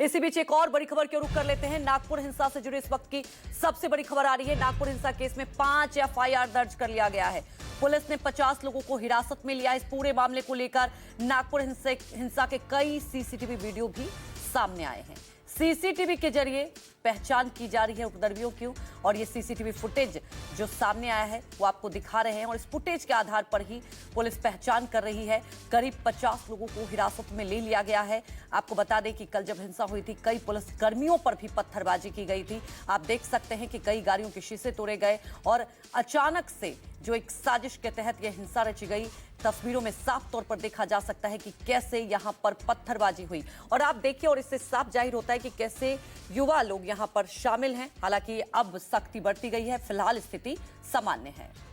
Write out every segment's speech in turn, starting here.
इसी बीच एक और बड़ी खबर की रुख कर लेते हैं। नागपुर हिंसा से जुड़ी इस वक्त की सबसे बड़ी खबर आ रही है। नागपुर हिंसा केस में 5 एफआईआर दर्ज कर लिया गया है। पुलिस ने 50 लोगों को हिरासत में लिया। इस पूरे मामले को लेकर नागपुर हिंसा के कई सीसीटीवी वीडियो भी सामने आए हैं। सीसीटीवी के जरिए पहचान की जा रही है उपद्रवियों की, और ये सीसीटीवी फुटेज जो सामने आया है वो आपको दिखा रहे हैं, और इस फुटेज के आधार पर ही पुलिस पहचान कर रही है। करीब 50 लोगों को हिरासत में ले लिया गया है। आपको बता दें कि कल जब हिंसा हुई थी, कई पुलिस कर्मियों पर भी पत्थरबाजी की गई थी। आप देख सकते हैं कि कई गाड़ियों के शीशे तोड़े गए, और अचानक से जो एक साजिश के तहत यह हिंसा रची गई, तस्वीरों में साफ तौर पर देखा जा सकता है कि कैसे यहां पर पत्थरबाजी हुई। और आप देखिए, और इससे साफ जाहिर होता है कि कैसे युवा लोग यहां पर शामिल हैं। हालांकि अब सख्ती बढ़ती गई है, फिलहाल स्थिति सामान्य है।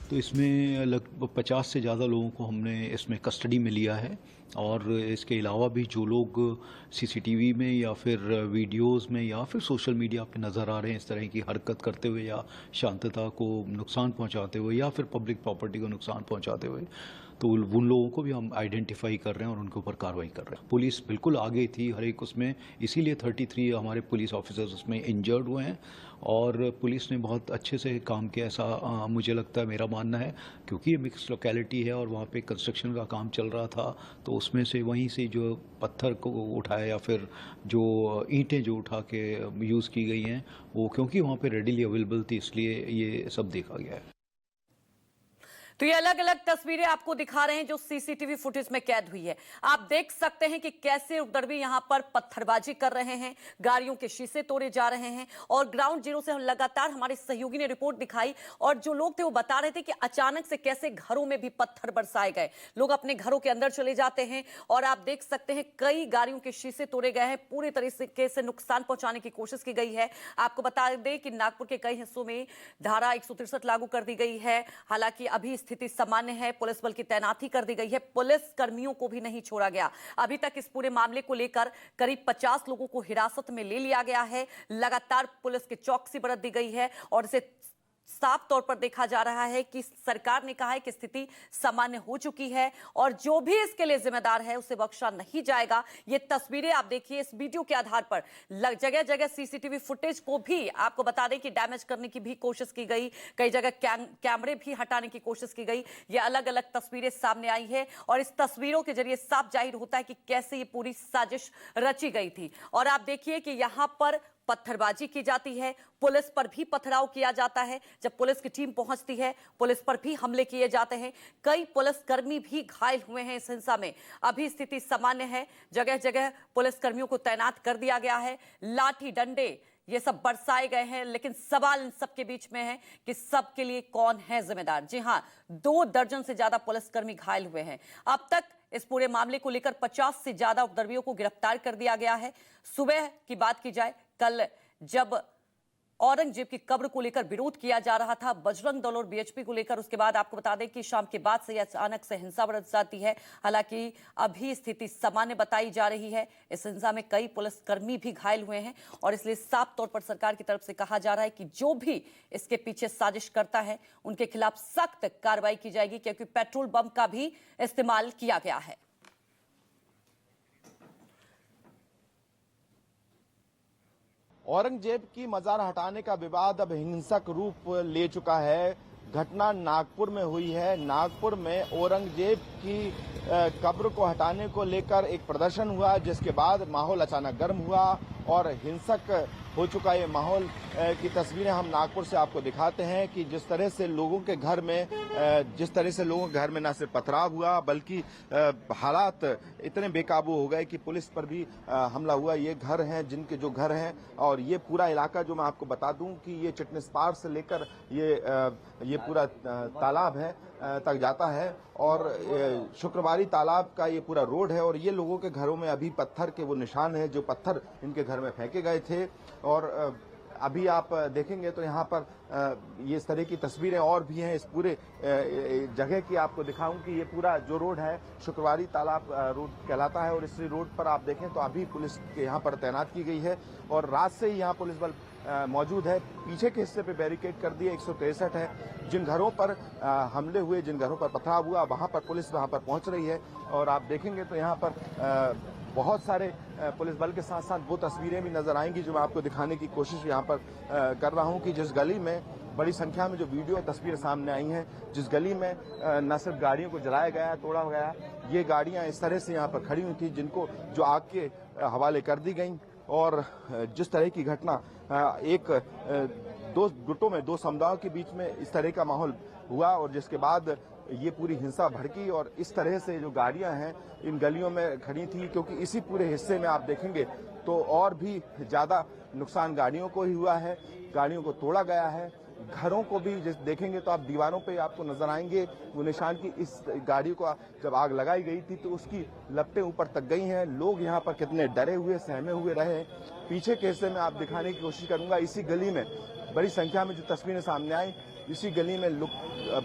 तो इसमें लगभग 50 से ज़्यादा लोगों को हमने इसमें कस्टडी में लिया है, और इसके अलावा भी जो लोग सीसीटीवी में या फिर वीडियोस में या फिर सोशल मीडिया पे नज़र आ रहे हैं इस तरह की हरकत करते हुए या शांतता को नुकसान पहुंचाते हुए या फिर पब्लिक प्रॉपर्टी को नुकसान पहुंचाते हुए, तो उन लोगों को भी हम आइडेंटिफाई कर रहे हैं और उनके ऊपर कार्रवाई कर रहे हैं। पुलिस बिल्कुल आगे थी हर एक उसमें, इसीलिए 33 हमारे पुलिस ऑफिसर्स उसमें इंजर्ड हुए हैं, और पुलिस ने बहुत अच्छे से काम किया, ऐसा मुझे लगता है, मेरा मानना है, क्योंकि ये मिक्स लोकेलिटी है और वहाँ पे कंस्ट्रक्शन का काम चल रहा था। तो उसमें से वहीं से जो पत्थर को उठाया या फिर जो ईंटें जो उठा के यूज़ की गई हैं, वो क्योंकि वहाँ पे रेडिली अवेलेबल थी, इसलिए ये सब देखा गया है। तो ये अलग अलग तस्वीरें आपको दिखा रहे हैं जो सीसीटीवी फुटेज में कैद हुई है। आप देख सकते हैं कि कैसे उपद्रवी यहां पर पत्थरबाजी कर रहे हैं, गाड़ियों के शीशे तोड़े जा रहे हैं, और ग्राउंड जीरो से लगातार हमारे सहयोगी ने रिपोर्ट दिखाई, और जो लोग थे वो बता रहे थे कि अचानक से कैसे घरों में भी पत्थर बरसाए गए। लोग अपने घरों के अंदर चले जाते हैं, और आप देख सकते हैं कई गाड़ियों के शीशे तोड़े गए हैं, पूरे तरीके से नुकसान पहुंचाने की कोशिश की गई है। आपको बता दें कि नागपुर के कई हिस्सों में धारा 163 लागू कर दी गई है। हालांकि अभी स्थिति सामान्य है, पुलिस बल की तैनाती कर दी गई है, पुलिस कर्मियों को भी नहीं छोड़ा गया। अभी तक इस पूरे मामले को लेकर करीब 50 लोगों को हिरासत में ले लिया गया है। लगातार पुलिस की चौकसी बरत दी गई है, और इसे साफ तौर पर देखा जा रहा है कि सरकार ने कहा है कि स्थिति सामान्य हो चुकी है, और जो भी इसके लिए जिम्मेदार है उसे बख्शा नहीं जाएगा। ये तस्वीरें आप देखिए, इस वीडियो के आधार पर जगह जगह सीसीटीवी फुटेज को भी आपको बता दें कि डैमेज करने की भी कोशिश की गई, कई जगह कैमरे भी हटाने की कोशिश की गई। ये अलग अलग तस्वीरें सामने आई है, और इस तस्वीरों के जरिए साफ जाहिर होता है कि कैसे ये पूरी साजिश रची गई थी। और आप देखिए कि यहां पर पत्थरबाजी की जाती है, पुलिस पर भी पथराव किया जाता है। जब पुलिस की टीम पहुंचती है, पुलिस पर भी हमले किए जाते हैं। कई पुलिसकर्मी भी घायल हुए हैं इस हिंसा में। अभी स्थिति सामान्य है, जगह जगह पुलिसकर्मियों को तैनात कर दिया गया है। लाठी डंडे ये सब बरसाए गए हैं, लेकिन सवाल इन सबके बीच में है कि सबके लिए कौन है जिम्मेदार। जी हां, 2 दर्जन से ज्यादा पुलिसकर्मी घायल हुए हैं। अब तक इस पूरे मामले को लेकर 50 से ज्यादा उपद्रवियों को गिरफ्तार कर दिया गया है। सुबह की बात की जाए, कल जब औरंगजेब की कब्र को लेकर विरोध किया जा रहा था बजरंग दल और बीएचपी को लेकर, उसके बाद आपको बता दें कि शाम के बाद से अचानक से हिंसा बढ़ जाती है। हालांकि अभी स्थिति सामान्य बताई जा रही है। इस हिंसा में कई पुलिसकर्मी भी घायल हुए हैं, और इसलिए साफ तौर पर सरकार की तरफ से कहा जा रहा है कि जो भी इसके पीछे साजिश करता है उनके खिलाफ सख्त कार्रवाई की जाएगी, क्योंकि पेट्रोल बम का भी इस्तेमाल किया गया है। औरंगजेब की मजार हटाने का विवाद अब हिंसक रूप ले चुका है। घटना नागपुर में हुई है। नागपुर में औरंगजेब की कब्र को हटाने को लेकर एक प्रदर्शन हुआ, जिसके बाद माहौल अचानक गर्म हुआ और हिंसक हो चुका ये माहौल की तस्वीरें हम नागपुर से आपको दिखाते हैं कि जिस तरह से लोगों के घर में न सिर्फ पथराव हुआ, बल्कि हालात इतने बेकाबू हो गए कि पुलिस पर भी हमला हुआ। ये घर हैं जिनके जो घर हैं, और ये पूरा इलाका जो मैं आपको बता दूं कि ये चिटनिस पार से लेकर ये पूरा तालाब है तक जाता है, और शुक्रवारी तालाब का ये पूरा रोड है, और ये लोगों के घरों में अभी पत्थर के वो निशान हैं जो पत्थर इनके घर में फेंके गए थे। और अभी आप देखेंगे तो यहाँ पर ये इस तरह की तस्वीरें और भी हैं। इस पूरे जगह की आपको दिखाऊं कि ये पूरा जो रोड है शुक्रवारी तालाब रोड कहलाता है, और इस रोड पर आप देखें तो अभी पुलिस के यहाँ पर तैनात की गई है, और रात से ही यहाँ पुलिस बल मौजूद है। पीछे के हिस्से पे बैरिकेड कर दिए 163 है। जिन घरों पर हमले हुए, जिन घरों पर पथराव हुआ, वहां पर पुलिस वहां पर पहुंच रही है, और आप देखेंगे तो यहाँ पर बहुत सारे पुलिस बल के साथ साथ वो तस्वीरें भी नजर आएंगी जो मैं आपको दिखाने की कोशिश यहाँ पर कर रहा हूँ कि जिस गली में बड़ी संख्या में जो वीडियो तस्वीरें सामने आई हैं, जिस गली में न सिर्फ गाड़ियों को जलाया गया, तोड़ा गया, ये गाड़ियां इस तरह से यहाँ पर खड़ी हुई थी जिनको जो आग के हवाले कर दी गई। और जिस तरह की घटना दो गुटों में, दो समुदायों के बीच में इस तरह का माहौल हुआ और जिसके बाद ये पूरी हिंसा भड़की और इस तरह से जो गाड़ियां हैं इन गलियों में खड़ी थी, क्योंकि इसी पूरे हिस्से में आप देखेंगे तो और भी ज्यादा नुकसान गाड़ियों को ही हुआ है, गाड़ियों को तोड़ा गया है, घरों को भी देखेंगे तो आप दीवारों पे आपको नजर आएंगे वो निशान की इस गाड़ी को जब आग लगाई गई थी तो उसकी लपटें ऊपर तक गई हैं। लोग यहाँ पर कितने डरे हुए, सहमे हुए रहे। पीछे के हिस्से में आप दिखाने की कोशिश करूंगा, इसी गली में बड़ी संख्या में जो तस्वीरें सामने आई, इसी गली में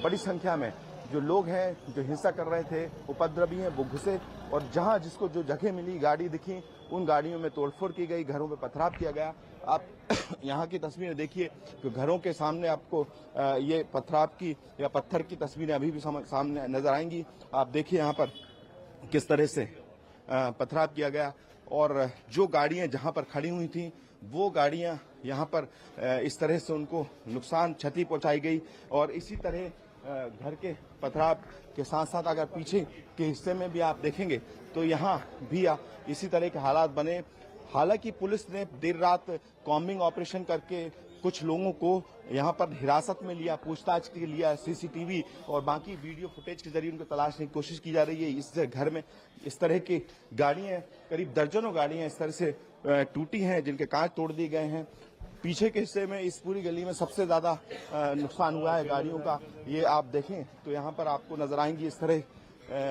बड़ी संख्या में जो लोग हैं जो हिंसा कर रहे थे, उपद्रवी हैं, वो घुसे और जहां जिसको जो जगह मिली, गाड़ी दिखी, उन गाड़ियों में तोड़फोड़ की गई, घरों पे पथराव किया गया। आप यहाँ की तस्वीरें देखिए तो घरों के सामने आपको ये पथराव की या पत्थर की तस्वीरें अभी भी सामने नजर आएंगी। आप देखिए यहाँ पर किस तरह से पथराव किया गया और जो गाड़ियां जहां पर खड़ी हुई थी वो गाड़ियां यहाँ पर इस तरह से उनको नुकसान, क्षति पहुंचाई गई। और इसी तरह घर के पथराव के साथ साथ अगर पीछे के हिस्से में भी आप देखेंगे तो यहाँ भी इसी तरह के हालात बने। हालांकि पुलिस ने देर रात कॉम्बिंग ऑपरेशन करके कुछ लोगों को यहाँ पर हिरासत में लिया, पूछताछ के लिया, सीसीटीवी और बाकी वीडियो फुटेज के जरिए उनको तलाशने की कोशिश की जा रही है। इस घर में इस तरह की गाड़ियां, करीब दर्जनों गाड़ियां इस तरह से टूटी हैं जिनके कांच तोड़ दिए गए हैं। पीछे के हिस्से में इस पूरी गली में सबसे ज्यादा नुकसान हुआ है गाड़ियों का। ये आप देखें तो यहाँ पर आपको नजर आएंगी इस तरह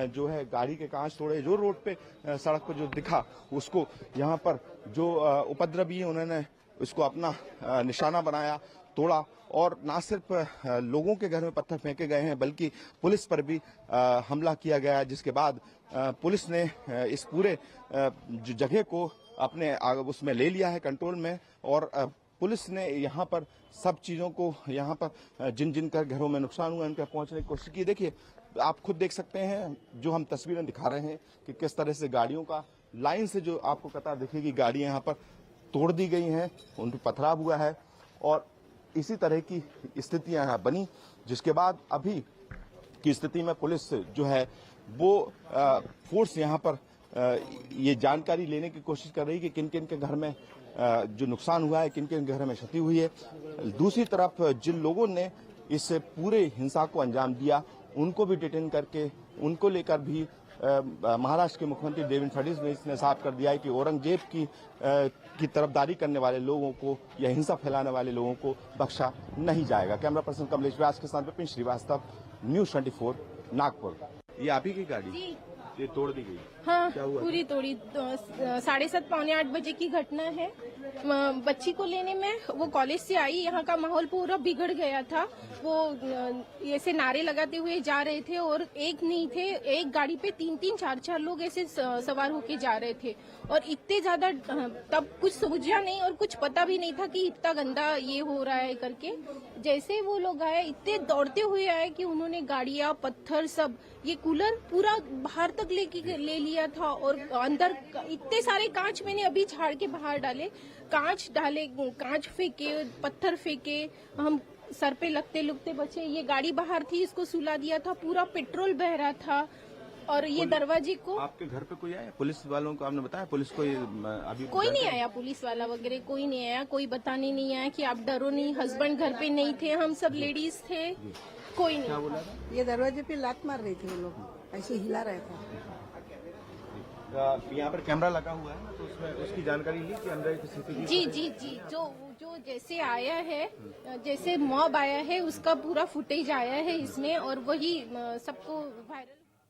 जो है गाड़ी के कांच तोड़े, जो रोड पे सड़क पर जो दिखा उसको यहाँ पर जो उपद्रवी है उन्होंने उसको अपना निशाना बनाया, तोड़ा। और न सिर्फ लोगों के घर में पत्थर फेंके गए हैं बल्कि पुलिस पर भी हमला किया गया, जिसके बाद पुलिस ने इस पूरे जो जगह को अपने उसमें ले लिया है कंट्रोल में। और पुलिस ने यहाँ पर सब चीजों को, यहाँ पर जिन जिन का घरों में नुकसान हुआ उनके पहुंचने की कोशिश की। देखिए आप खुद देख सकते हैं जो हम तस्वीरें दिखा रहे हैं कि किस तरह से गाड़ियों का लाइन से जो आपको कतार दिखेगी, गाड़ियां यहाँ पर तोड़ दी गई हैं, उन पर पथराव हुआ है और इसी तरह की स्थितियां यहाँ बनी। जिसके बाद अभी की स्थिति में पुलिस जो है वो फोर्स यहाँ पर ये जानकारी लेने की कोशिश कर रही है कि किन किन के घर में जो नुकसान हुआ है, किन किन घर में क्षति हुई है। दूसरी तरफ जिन लोगों ने इस पूरे हिंसा को अंजाम दिया उनको भी डिटेन करके उनको लेकर भी महाराष्ट्र के मुख्यमंत्री देवेंद्र फडणवीस ने साफ कर दिया है कि औरंगजेब की तरफदारी करने वाले लोगों को या हिंसा फैलाने वाले लोगों को बख्शा नहीं जाएगा। कैमरा पर्सन कमलेश व्यास के साथ विपिन श्रीवास्तव, न्यूज 24 नागपुर। ये आप ही की गाड़ी ये तोड़ दी गई? हाँ, क्या हुआ? पूरी तोड़ी। 7:30 पौने 8 बजे की घटना है। बच्ची को लेने में वो कॉलेज से आई, यहाँ का माहौल पूरा बिगड़ गया था। वो ऐसे नारे लगाते हुए जा रहे थे और एक नहीं थे, एक गाड़ी पे 3-3, 4-4 लोग ऐसे सवार होके जा रहे थे और इतने ज्यादा तब कुछ सूझा नहीं और कुछ पता भी नहीं था कि इतना गंदा ये हो रहा है करके। जैसे वो लोग आए इतने दौड़ते हुए आए कि उन्होंने गाड़ियां, पत्थर, सब ये कूलर पूरा बाहर तक ले लिया था और अंदर इतने सारे कांच मैंने अभी झाड़ के बाहर डाले, कांच फेंके, पत्थर फेंके, हम सर पे लगते बचे। ये गाड़ी बाहर थी, इसको सुला दिया था, पूरा पेट्रोल बह रहा था और ये दरवाजे को। आपके घर पे कोई आया? पुलिस वालों को आपने बताया? पुलिस को अभी कोई नहीं आया, पुलिस वाला वगैरह कोई नहीं आया, कोई बताने नहीं आया कि आप डरो नहीं। हस्बैंड घर पे नहीं थे, हम सब लेडीज थे, कोई नहीं। क्या बोला था? ये दरवाजे पे लात मार रहे थे वो लोग, ऐसे हिला रहे थे। यहाँ पर कैमरा लगा हुआ है तो उसमें उसकी जानकारी ली कि अंदर सीसीटीवी? जी, जो जैसे आया है, जैसे मॉब आया है उसका पूरा फुटेज आया है इसमें और वही सबको वायरल